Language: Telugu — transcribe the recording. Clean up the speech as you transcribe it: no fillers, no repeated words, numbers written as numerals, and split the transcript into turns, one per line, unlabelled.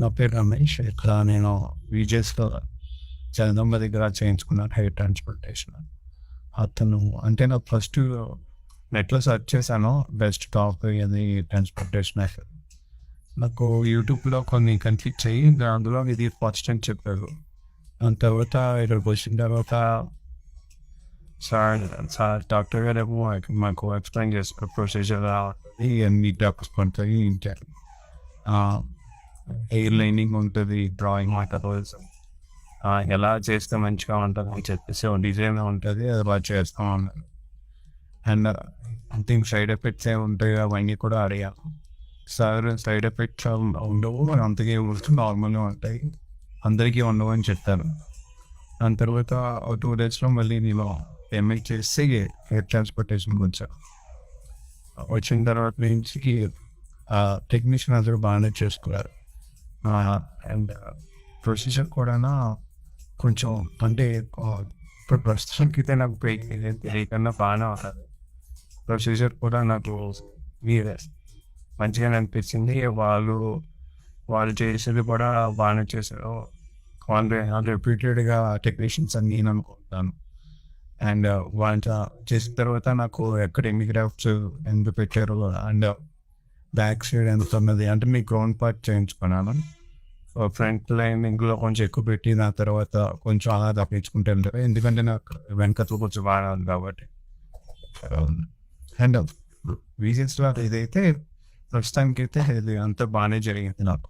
నా పేరు రమేష్. ఇక్కడ నేను విజేస్‌లో జగదంబ దగ్గర చేయించుకున్నాను హెయిర్ ట్రాన్స్‌ప్లాంటేషన్. అతను అంటే నాకు ఫస్ట్ నెట్‌లో సెర్చ్ చేశాను. బెస్ట్ టాప్ ఏది ట్రాన్స్‌ప్లాంటేషన్ అసలు. నాకు యూట్యూబ్‌లో కొన్ని కనిపించాయి. అందులో ఇది ఫస్ట్ అని చెప్పారు. దాని తర్వాత ఇక్కడికి వచ్చిన తర్వాత సార్ సార్ డాక్టర్ గారేమో మాకు ఎక్స్‌ప్లెయిన్ చేశారు. ప్రొసీజర్ ఎలా ఉంటది, ఎన్ని డ్రాప్స్ పడతాయి, ఇంకా హెయిర్ లైనింగ్ ఉంటుంది, డ్రాయింగ్ మెథడ్స్ ఎలా చేస్తే మంచిగా ఉంటుంది అని చెప్పేసి ఒక డిజైన్ ఉంటుంది, అది బాగా చేస్తాం అన్నారు. అండ్ దీనికి సైడ్ ఎఫెక్ట్స్ ఏమి ఉంటాయి అవన్నీ కూడా అడిగాను. సార్ సైడ్ ఎఫెక్ట్స్ ఉండవు, అంతగా నార్మల్గా ఉంటాయి, అందరికీ ఉండవు అని చెప్తారు. దాని తర్వాత 2 డేస్లో మళ్ళీ నేను పేమెంట్ చేసి హెయిర్ ట్రాన్స్‌ప్లాంటేషన్‌కి వచ్చాను. వచ్చిన తర్వాత నుంచి టెక్నీషియన్ అందరూ బాగానే చేసుకున్నారు. అండ్ ప్రొసీజర్ కూడా కొంచెం అంటే ఇప్పుడు ప్రస్తుతానికైతే నాకు పెయిన్ కన్నా బాగానే ఉంటుంది. ప్రొసీజర్ కూడా నాకు మీరే మంచిగానే అనిపించింది. వాళ్ళు చేసేది కూడా బాగానే చేశారు. వాళ్ళు రిపీటెడ్గా టెక్నీషియన్స్ అని నేను అనుకుంటాను. అండ్ వాళ్ళు చేసిన తర్వాత నాకు ఎక్కడ ఎన్ని గ్రాఫ్ట్స్ ఎందుకు పెట్టారు అండ్ బ్యాక్ సైడ్ ఎంత ఉన్నది అంటే మీ గ్రౌండ్ పార్ట్ చేయించుకున్నాను. ఫ్రంట్ లైనింగ్లో కొంచెం ఎక్కువ పెట్టి దాని తర్వాత కొంచెం అలా తప్పించుకుంటూ వెళ్తారు, ఎందుకంటే నాకు వెనకతో కొంచెం బాగా ఉంది కాబట్టి. అండ్ విజిట్స్లో ఇదైతే ప్రస్తుతానికైతే ఇది అంతా బాగానే జరిగింది నాకు.